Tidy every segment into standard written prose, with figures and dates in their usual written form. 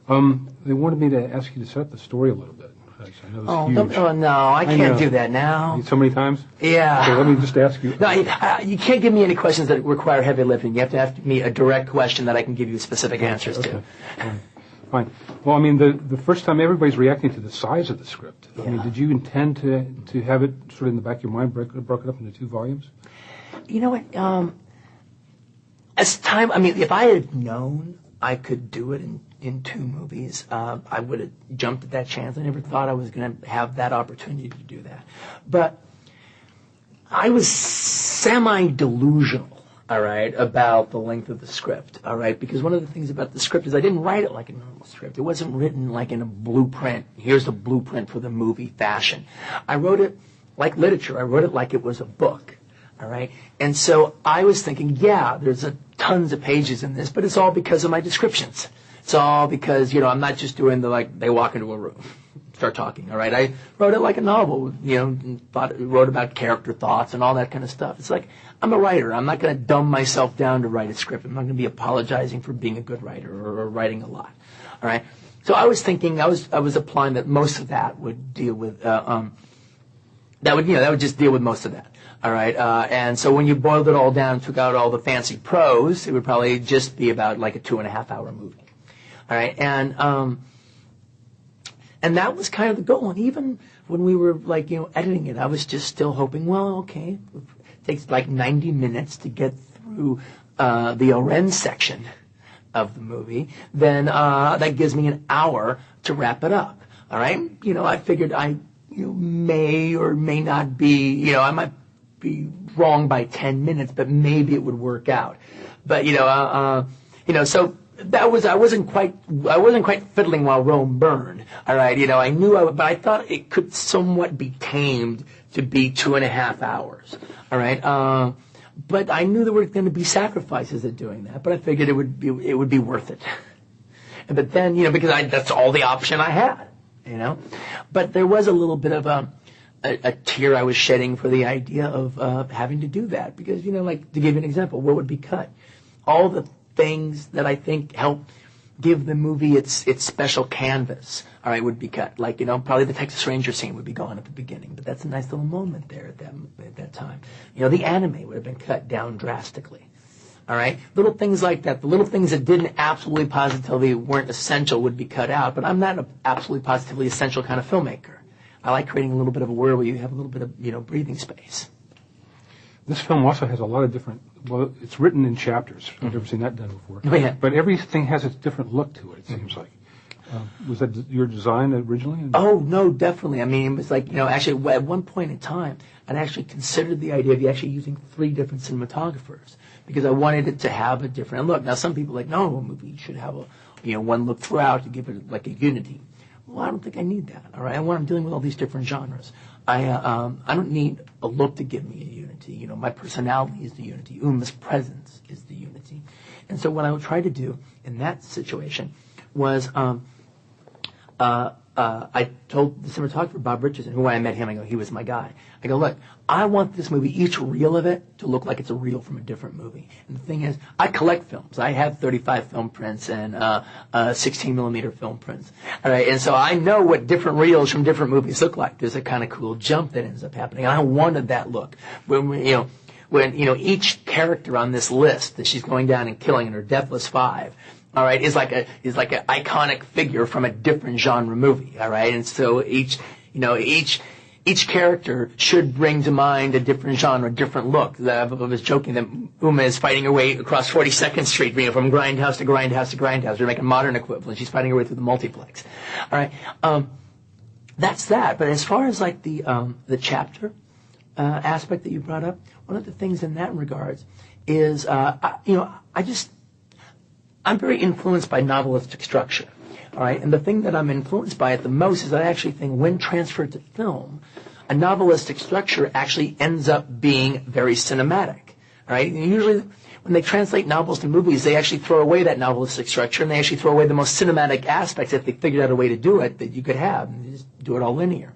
They wanted me to ask you to set up the story a little bit. I know it's huge. No, I can't do that now. So many times? Yeah. Okay, let me just ask you. No, you can't give me any questions that require heavy lifting. You have to ask me a direct question that I can give you specific answers to. Fine. Well, I mean, the first time everybody's reacting to the size of the script. I mean, did you intend to have it sort of in the back of your mind, broken up into 2 volumes? You know what? If I had known I could do it in 2 movies, I would have jumped at that chance. I never thought I was going to have that opportunity to do that. But I was semi-delusional, all right, about the length of the script, all right, because one of the things about the script is I didn't write it like a normal script. It wasn't written like in a blueprint. Here's the blueprint for the movie fashion. I wrote it like literature. I wrote it like it was a book. All right. And so I was thinking, there's tons of pages in this, but it's all because of my descriptions. It's all because, I'm not just doing they walk into a room, start talking. All right. I wrote it like a novel, wrote about character thoughts and all that kind of stuff. It's like, I'm a writer. I'm not going to dumb myself down to write a script. I'm not going to be apologizing for being a good writer or writing a lot. All right. So I was thinking, I was applying that most of that would deal with, that would just deal with most of that. All right, and so when you boiled it all down, took out all the fancy prose, it would probably just be about like a 2.5-hour movie. All right, and that was kind of the goal. And even when we were editing it, I was just still hoping, well, okay, it takes like 90 minutes to get through the Oren section of the movie. Then that gives me an hour to wrap it up. All right, I figured I may or may not be, I might be wrong by 10 minutes, but maybe it would work out. But so that was I wasn't quite fiddling while Rome burned. All right, I knew but I thought it could somewhat be tamed to be 2.5 hours. All right, but I knew there were going to be sacrifices in doing that. But I figured it would be worth it. But then because that's all the option I had. But there was a little bit of a tear I was shedding for the idea of having to do that. Because, to give you an example, what would be cut? All the things that I think help give the movie its special canvas, all right, would be cut. Like, probably the Texas Ranger scene would be gone at the beginning. But that's a nice little moment there at that time. The anime would have been cut down drastically. All right? Little things like that. The little things that didn't absolutely positively weren't essential would be cut out. But I'm not an absolutely positively essential kind of filmmaker. I like creating a little bit of a world where you have a little bit of, breathing space. This film also has a lot of different, it's written in chapters. I've never seen that done before. Oh, yeah. But everything has a different look to it, it seems like. Was that your design originally? Oh, no, definitely. I mean, it was like, actually, at one point in time, I'd actually considered the idea of actually using 3 different cinematographers because I wanted it to have a different look. Now, some people are like, no, a movie should have one look throughout to give it like a unity. Well, I don't think I need that. All right, when I'm dealing with all these different genres, I don't need a look to give me a unity. My personality is the unity. Uma's presence is the unity. And so what I would try to do in that situation was I told the cinematographer, Bob Richardson, who I met him, I go, he was my guy. I go, look, I want this movie, each reel of it, to look like it's a reel from a different movie. And the thing is, I collect films. I have 35 film prints and 16-millimeter film prints. All right, and so I know what different reels from different movies look like. There's a kind of cool jump that ends up happening. And I wanted that look. When each character on this list that she's going down and killing in her Deathless 5, all right, is like an iconic figure from a different genre movie. All right, and so each character should bring to mind a different genre, a different look. I was joking that Uma is fighting her way across 42nd Street, from grindhouse to grindhouse to grindhouse. We're making a modern equivalent. She's fighting her way through the multiplex. All right, that's that. But as far as like the chapter aspect that you brought up, one of the things in that regards is I'm very influenced by novelistic structure, all right? And the thing that I'm influenced by it the most is I actually think when transferred to film, a novelistic structure actually ends up being very cinematic, all right? And usually when they translate novels to movies, they actually throw away that novelistic structure and they actually throw away the most cinematic aspects if they figured out a way to do it that you could have and just do it all linear.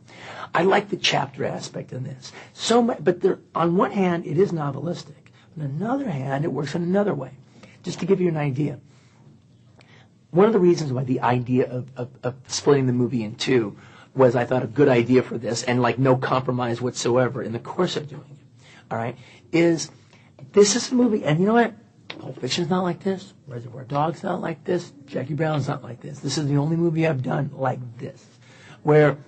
I like the chapter aspect in this. But on one hand, it is novelistic. On another hand, it works in another way. Just to give you an idea. one of the reasons why the idea of splitting the movie in two was, I thought, a good idea for this, and like no compromise whatsoever in the course of doing it, all right, is this is a movie, and you know what? Pulp Fiction's not like this. Reservoir Dogs not like this. Jackie Brown's not like this. This is the only movie I've done like this, where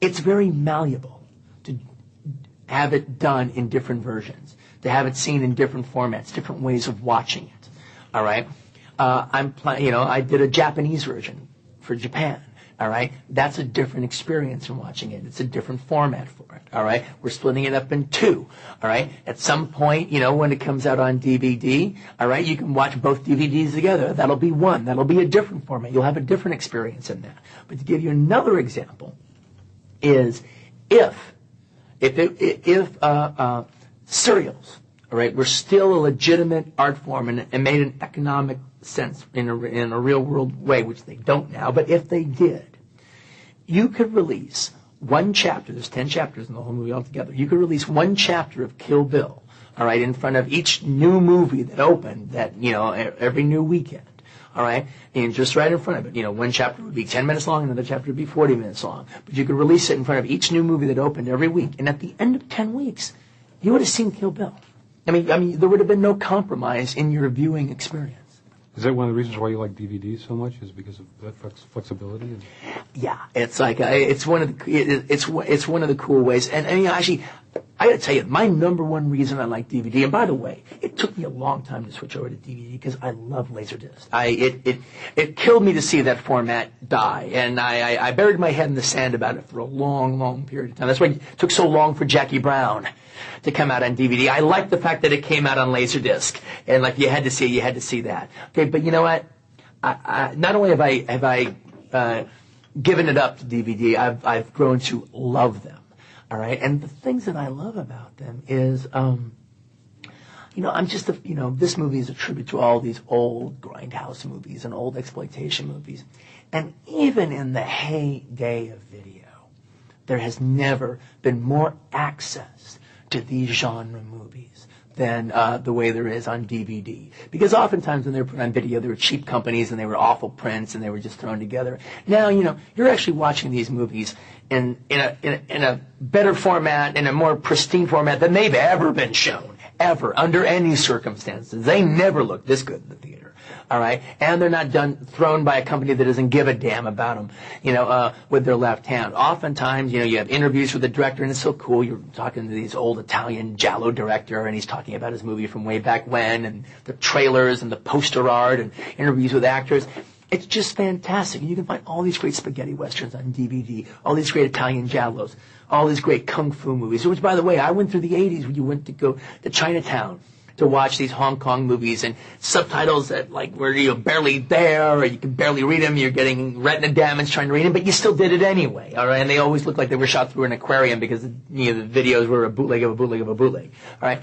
it's very malleable to have it done in different versions, to have it seen in different formats, different ways of watching it, all right? I did a Japanese version for Japan. All right, that's a different experience from watching it. It's a different format for it. All right, we're splitting it up in two. All right, at some point, when it comes out on DVD, all right, you can watch both DVDs together. That'll be one. That'll be a different format. You'll have a different experience in that. But to give you another example, is if serials, all right, were still a legitimate art form and made an economic sense in a real world way, which they don't now, but if they did, you could release one chapter, there's 10 chapters in the whole movie altogether, you could release one chapter of Kill Bill, all right, in front of each new movie that opened every new weekend, all right, and just right in front of it, one chapter would be 10 minutes long, another chapter would be 40 minutes long, but you could release it in front of each new movie that opened every week, and at the end of 10 weeks, you would have seen Kill Bill. I mean, there would have been no compromise in your viewing experience. Is that one of the reasons why you like DVDs so much? Is because of that flexibility? Yeah, it's like it's one of the cool ways. And I mean, actually, I got to tell you, my number one reason I like DVD. And by the way, it took me a long time to switch over to DVD because I love Laserdisc. It killed me to see that format die, and I buried my head in the sand about it for a long, long period of time. That's why it took so long for Jackie Brown to come out on DVD. I like the fact that it came out on Laserdisc, and like you had to see that. Okay, but you know what? I not only have I given it up to DVD, I've grown to love them. All right, and the things that I love about them is, this movie is a tribute to all these old grindhouse movies and old exploitation movies, and even in the heyday of video, there has never been more access to these genre movies than the way there is on DVD. Because oftentimes when they were put on video, they were cheap companies and they were awful prints and they were just thrown together. Now, you're actually watching these movies in a better format, in a more pristine format than they've ever been shown, ever, under any circumstances. They never look this good in the theater. All right, and they're not thrown by a company that doesn't give a damn about them, with their left hand. Oftentimes, you have interviews with the director, and it's so cool. You're talking to this old Italian giallo director, and he's talking about his movie from way back when, and the trailers and the poster art, and interviews with actors. It's just fantastic. And you can find all these great spaghetti westerns on DVD, all these great Italian giallos, all these great kung fu movies. Which, by the way, I went through the 80s when you went to go to Chinatown to watch these Hong Kong movies, and subtitles that were barely there, or you can barely read them, you're getting retina damage trying to read them, but you still did it anyway, all right? And they always looked like they were shot through an aquarium because the videos were a bootleg of a bootleg of a bootleg, all right?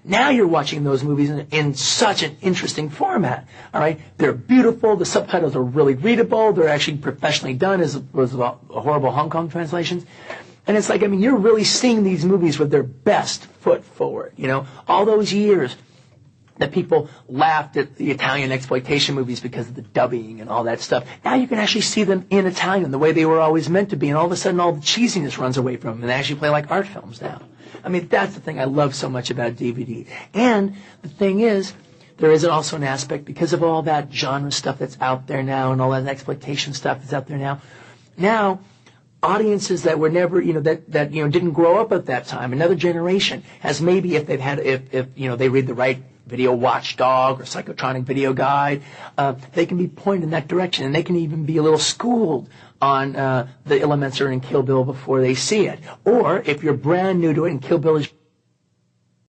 Now you're watching those movies in such an interesting format, all right? They're beautiful, the subtitles are really readable, they're actually professionally done as opposed to horrible Hong Kong translations. And it's like, you're really seeing these movies with their best foot forward, All those years that people laughed at the Italian exploitation movies because of the dubbing and all that stuff. Now you can actually see them in Italian, the way they were always meant to be, and all of a sudden all the cheesiness runs away from them, and they actually play like art films now. That's the thing I love so much about DVD. And the thing is, there is also an aspect, because of all that genre stuff that's out there now, and all that exploitation stuff that's out there now, audiences that were never, didn't grow up at that time, another generation has maybe, if they read the right video watchdog or psychotronic video guide, they can be pointed in that direction, and they can even be a little schooled on the elements that are in Kill Bill before they see it. Or if you're brand new to it and Kill Bill is